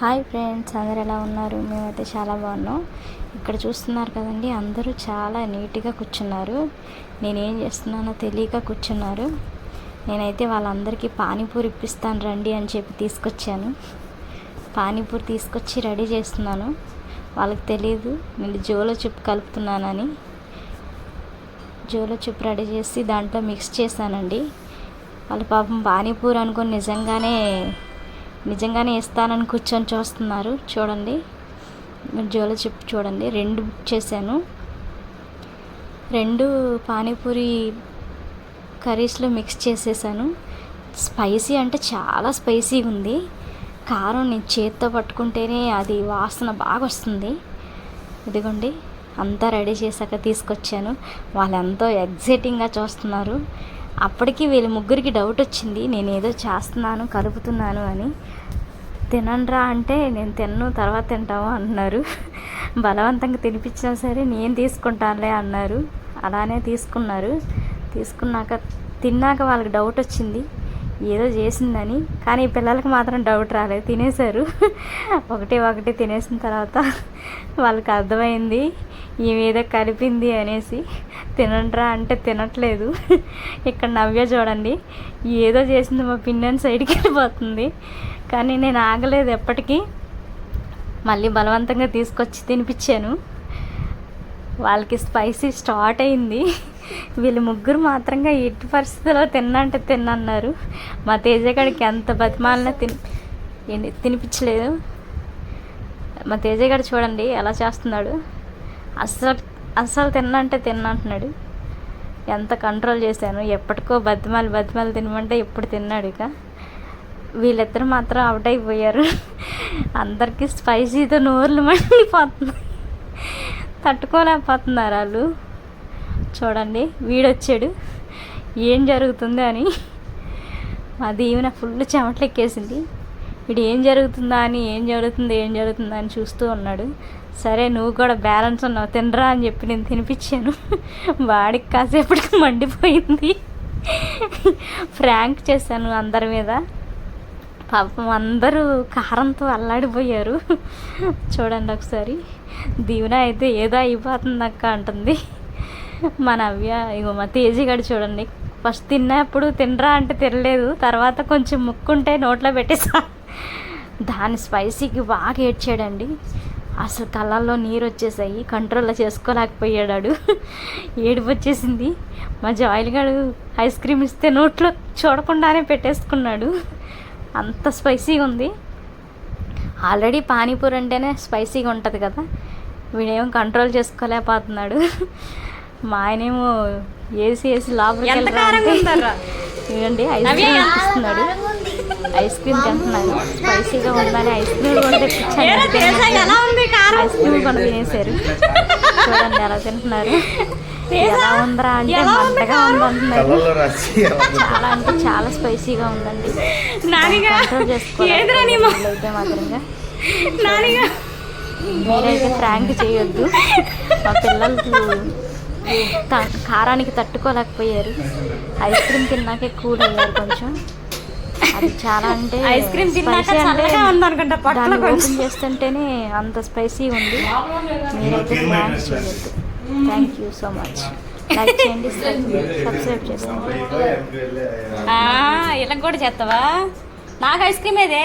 Hi friends, అందరు ఎలా ఉన్నారు? మేమైతే చాలా బాగున్నాం. ఇక్కడ చూస్తున్నారు కదండి, అందరూ చాలా నీట్గా కూర్చున్నారు. నేనేం చేస్తున్నానో తెలియక కూర్చున్నారు. నేనైతే వాళ్ళందరికీ పానీపూరి ఇప్పిస్తాను రండి అని చెప్పి తీసుకొచ్చాను. పానీపూరి తీసుకొచ్చి రెడీ చేస్తున్నాను. వాళ్ళకి తెలియదు నేను జోలో చిప్ కలుపుతున్నానని. జోలో చిప్ రెడీ చేసి దాంట్లో మిక్స్ చేశానండి. వాళ్ళ పాపం పానీపూరి అనుకొని నిజంగానే ఇస్తానని కూర్చొని చూస్తున్నారు. చూడండి, జోలో చిప్ చూడండి, 2 బుక్ చేశాను. 2 పానీపూరి కర్రీస్లో మిక్స్ చేసేసాను. స్పైసీ అంటే చాలా స్పైసీగా ఉంది. కారం నేను చేత్తో పట్టుకుంటేనే అది వాసన బాగా వస్తుంది. ఇదిగోండి, అంతా రెడీ చేశాక తీసుకొచ్చాను. వాళ్ళు ఎంతో ఎగ్జైటింగ్గా చూస్తున్నారు. అప్పటికి వీళ్ళ ముగ్గురికి డౌట్ వచ్చింది, నేను ఏదో చేస్తున్నాను కలుపుతున్నాను అని. తినండ్రా అంటే నేను తిన్ను, తర్వాత తింటాము అన్నారు. బలవంతంగా తినిపించినా సరే నేను తీసుకుంటానులే అన్నారు. అలానే తీసుకున్నారు. తిన్నాక వాళ్ళకి డౌట్ వచ్చింది ఏదో చేసిందని. కానీ పిల్లలకి మాత్రం డౌట్ రాలేదు, తినేశారు. ఒకటి తినేసిన తర్వాత వాళ్ళకి అర్థమైంది ఏదో కలిపింది అనేసి. తినండ్రా అంటే తినట్లేదు. ఇక్కడ నవ్య చూడండి, ఏదో చేసింది మా పిన్నని సైడ్కి వెళ్ళిపోతుంది. కానీ నేను ఆగలేదు ఎప్పటికీ. మళ్ళీ బలవంతంగా తీసుకొచ్చి తినిపించాను. వాళ్ళకి స్పైసీ స్టార్ట్ అయింది. వీళ్ళు ముగ్గురు మాత్రంగా ఎట్టి పరిస్థితిలో తిన్నంటే తిన్నన్నారు. మా తేజగాడికి ఎంత బతిమాలినా తినిపించలేదు. మా తేజగాడు చూడండి ఎలా చేస్తున్నాడు. అస్సలు తిన్నంటే తిన్నంటున్నాడు. ఎంత కంట్రోల్ చేశాను. ఎప్పటికో బతిమాలి తినమంటే ఇప్పుడు తిన్నాడు. ఇక వీళ్ళిద్దరు మాత్రం అవుట్ అయిపోయారు. అందరికీ స్పైసీతో నోర్లు మండిపోతున్నాయి, తట్టుకోలేకపోతున్నారు వాళ్ళు. చూడండి, వీడొచ్చాడు ఏం జరుగుతుందో అని. మా దీవెన ఫుల్ చెమటలు ఎక్కేసింది. వీడు ఏం జరుగుతుందా అని చూస్తూ ఉన్నాడు. సరే నువ్వు కూడా బ్యాలెన్స్ ఉన్నావు, తినరా అని చెప్పి నేను తినిపించాను. వాడికి కాసేపటికి మండిపోయింది. ఫ్రాంక్ చేశాను అందరి మీద. పాపం అందరూ కారంతో అల్లాడిపోయారు. చూడండి ఒకసారి. దీవెన అయితే ఏదో అయిపోతుంది అక్క అంటుంది. మా నవ్య ఇగో మా తేజగాడు చూడండి, ఫస్ట్ తిన్నప్పుడు తినరా అంటే తినలేదు, తర్వాత కొంచెం ముక్కుంటే నోట్లో పెట్టేసా. దాని స్పైసీకి బాగా ఏడ్చాడండి. అసలు కళ్ళల్లో నీరు వచ్చేసాయి, కంట్రోల్లో చేసుకోలేకపోయాడు. ఏడుపు వచ్చేసింది. మా జాయిల్గాడు ఐస్ క్రీమ్ ఇస్తే నోట్లో చూడకుండానే పెట్టేసుకున్నాడు. అంత స్పైసీగా ఉంది. ఆల్రెడీ పానీపూరి అంటేనే స్పైసీగా ఉంటుంది కదా, వీడేమో కంట్రోల్ చేసుకోలేకపోతున్నాడు. మా ఆయనేమో ఏసి లోపలికి ఇవ్వండి ఐస్ క్రీమ్ ఇస్తున్నాడు. ఐస్ క్రీమ్ తింటున్నాడు. స్పైసీగా ఉందని ఐస్ క్రీమ్ కూడా తెప్పించాను. ఐస్ క్రీమ్ కూడా తినేశారు. చూడండి ఎలా తింటున్నారు. ఎలా ఉందరా అంటే మంటగా ఉందంటున్నారు. చాలా అంటే చాలా స్పైసీగా ఉందండి. కంట్రోల్ చేసుకోవాలి అయితే మాత్రంగా. మీరైతే ఫ్రాంక్ చేయొద్దు. మా పిల్లలకి కారానికి తట్టుకోలేకపోయారు. ఐస్ క్రీమ్ తిన్నాకే కూల్ అయ్యారు కొంచెం. అది చాలా అంటే ఐస్ క్రీమ్ దాన్ని ఓపెన్ చేస్తుంటేనే అంత స్పైసీ ఉంది. మీరైతే ఫ్రాంక్ చేయొద్దు. Thank you so much. Like చేయండి, సబ్స్క్రైబ్ చేసుకోండి. ఇలా కూడా చేస్తావా? నాకు ఐస్ క్రీమ్ ఏదే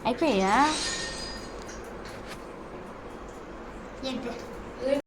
అయిపోయా.